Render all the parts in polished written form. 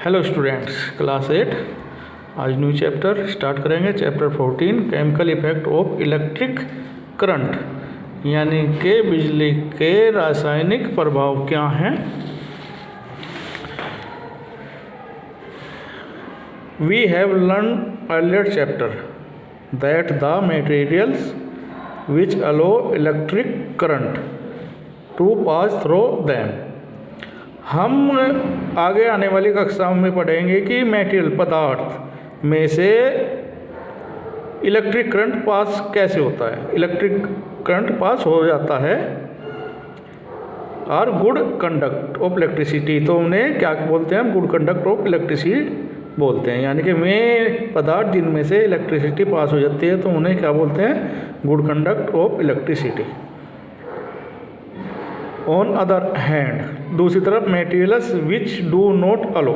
Hello students, class 8 आज new chapter start करेंगे। Chapter 14 chemical effect of electric current, यानी कि बिजली के रासायनिक प्रभाव क्या हैं। We have learn earlier chapter that the materials which allow electric current to pass through them. हम आगे आने वाली कक्षाओं में पढ़ेंगे कि मेटेरियल पदार्थ में से इलेक्ट्रिक करंट पास कैसे होता है। इलेक्ट्रिक करंट पास हो जाता है और गुड कंडक्ट ऑफ इलेक्ट्रिसिटी, तो उन्हें क्या बोलते हैं हम? गुड कंडक्ट ऑफ इलेक्ट्रिसिटी बोलते हैं। यानी कि वे पदार्थ जिनमें से इलेक्ट्रिसिटी पास हो जाती है तो उन्हें क्या बोलते हैं? Good conduct of electricity. On other hand, दूसरी तरफ materials which do not allow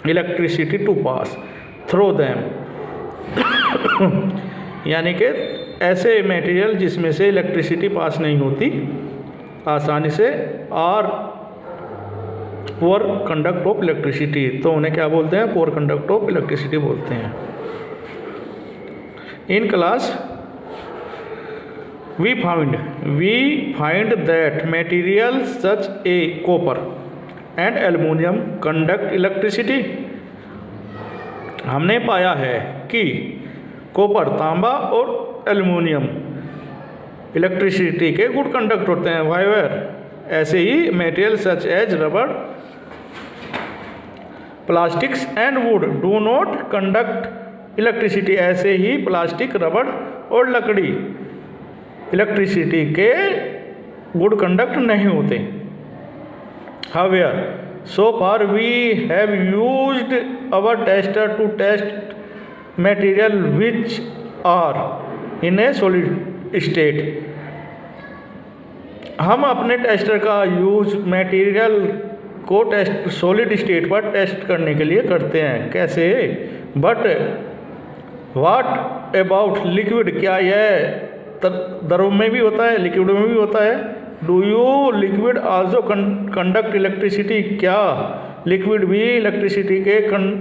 electricity to pass through them, यानी कि ऐसे मटेरियल जिसमें से इलेक्ट्रिसिटी पास नहीं होती आसानी से, और पुअर कंडक्ट ऑफ इलेक्ट्रिसिटी, तो उन्हें क्या बोलते हैं? पुअर कंडक्ट ऑफ इलेक्ट्रिसिटी बोलते हैं। In class we find that materials such a copper and aluminum conduct electricity। हमने पाया है कि कॉपर, तांबा और एल्युमिनियम इलेक्ट्रिसिटी के गुड कंडक्ट होते हैं। वाइवर, ऐसे ही material such as rubber, plastics and wood do not conduct electricity, ऐसे ही प्लास्टिक, रबड़ और लकड़ी इलेक्ट्रिसिटी के गुड कंडक्ट नहीं होते। However, so far we have used our tester to test material which are in a solid state. हम अपने टेस्टर का यूज मटेरियल को टेस्ट सॉलिड स्टेट पर टेस्ट करने के लिए करते हैं। कैसे? बट व्हाट अबाउट लिक्विड, क्या यह द्रव में भी होता है, लिक्विड में भी होता है? Do you liquid also conduct electricity, क्या लिक्विड भी इलेक्ट्रिसिटी के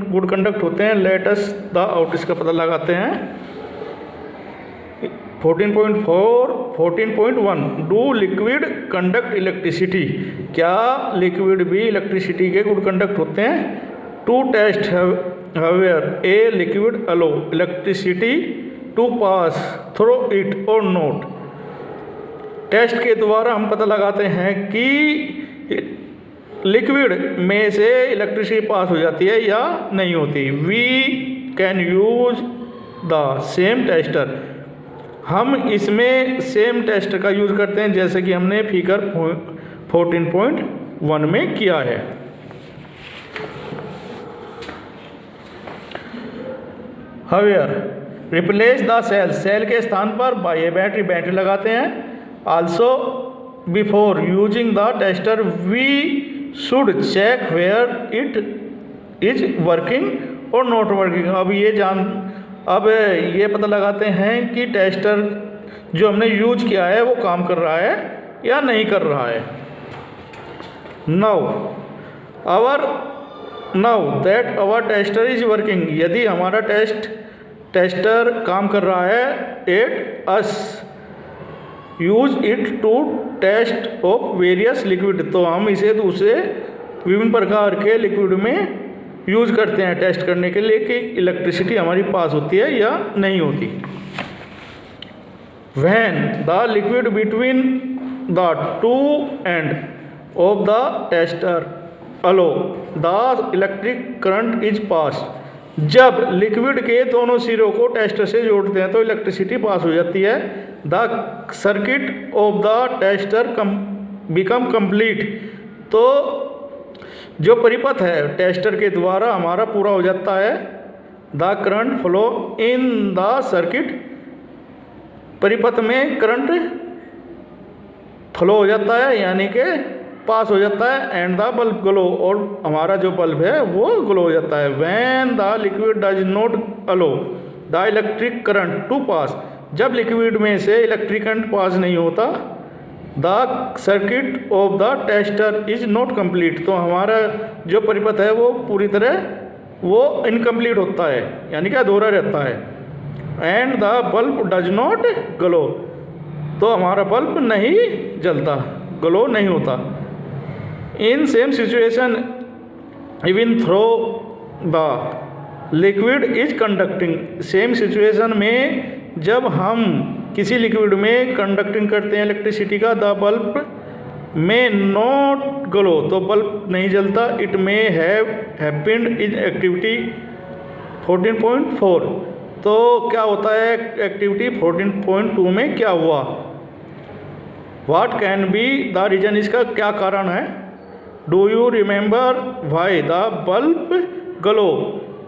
गुड कंडक्ट होते हैं? लेट अस द आउट, इसका पता लगाते हैं। 14.1 डू लिक्विड कंडक्ट इलेक्ट्रिसिटी, क्या लिक्विड भी इलेक्ट्रिसिटी के गुड कंडक्ट होते हैं? To test however a liquid allow electricity to pass through it और नोट। टेस्ट के द्वारा हम पता लगाते हैं कि लिक्विड में से इलेक्ट्रिसिटी पास हो जाती है या नहीं होती। We can use the same tester, हम इसमें सेम टेस्टर का यूज करते हैं जैसे कि हमने फिगर 14.1 में किया है। However, replace the cell, cell के स्थान पर बाय ए बैटरी, बैटरी लगाते हैं। Also before using the tester we should check where it is working और नॉट वर्किंग। अब ये पता लगाते हैं कि टेस्टर जो हमने यूज किया है वो काम कर रहा है या नहीं कर रहा है। Now that our tester is working, यदि हमारा टेस्टर काम कर रहा है, at us use it to test of various liquid, तो हम इसे दूसरे विभिन्न प्रकार के लिक्विड में यूज करते हैं टेस्ट करने के लिए कि इलेक्ट्रिसिटी हमारी पास होती है या नहीं होती। When the liquid between the two end of the tester aloe the electric current is pass, जब लिक्विड के दोनों सिरों को टेस्टर से जोड़ते हैं तो इलेक्ट्रिसिटी पास हो जाती है। The circuit of the tester become complete, तो जो परिपथ है टेस्टर के द्वारा हमारा पूरा हो जाता है। The current flow in the circuit, परिपथ में करंट फ्लो हो जाता है यानी कि पास हो जाता है। एंड द बल्ब ग्लो, और हमारा जो बल्ब है वो ग्लो हो जाता है। When the liquid does not allow the electric current to pass, जब लिक्विड में से इलेक्ट्रिक करंट पास नहीं होता the circuit of the tester is not complete, तो हमारा जो परिपथ है वो पूरी तरह वो इनकम्प्लीट होता है, यानी कि अधूरा रहता है। And the bulb does not glow, तो हमारा बल्ब नहीं जलता, ग्लो नहीं होता। In same situation even through the liquid is conducting, same situation में जब हम किसी लिक्विड में कंडक्टिंग करते हैं इलेक्ट्रिसिटी का, द बल्ब में नॉट ग्लो, तो बल्ब नहीं जलता। It may have happened in activity 14.4, तो क्या होता है एक्टिविटी 14.2 में क्या हुआ। What can be the reason, इसका क्या कारण है। Do you remember why the bulb glow,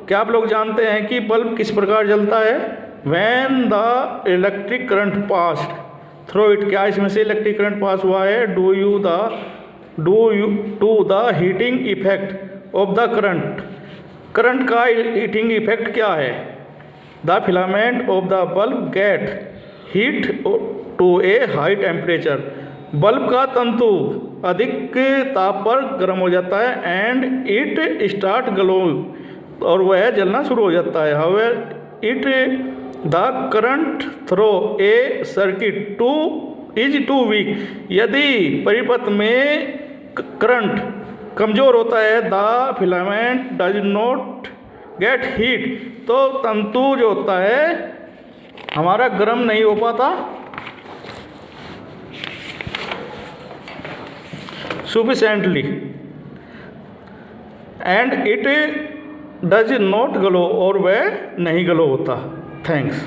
क्या आप लोग जानते हैं कि बल्ब किस प्रकार जलता है। When the electric current passed through it, क्या इसमें से इलेक्ट्रिक करंट पास हुआ है। Do you to the heating effect of the current, current का हीटिंग इफेक्ट क्या है। The filament of the bulb get heat to a high temperature, bulb का तंतु अधिक ताप पर गर्म हो जाता है। एंड इट स्टार्ट ग्लो, और वह जलना शुरू हो जाता है। However it the current through a circuit to is too weak, यदि परिपथ में करंट कमज़ोर होता है। The filament does not get heat, तो तंतु जो होता है हमारा गर्म नहीं हो पाता sufficiently, and it does not glow, और वह नहीं ग्लो होता। थैंक्स।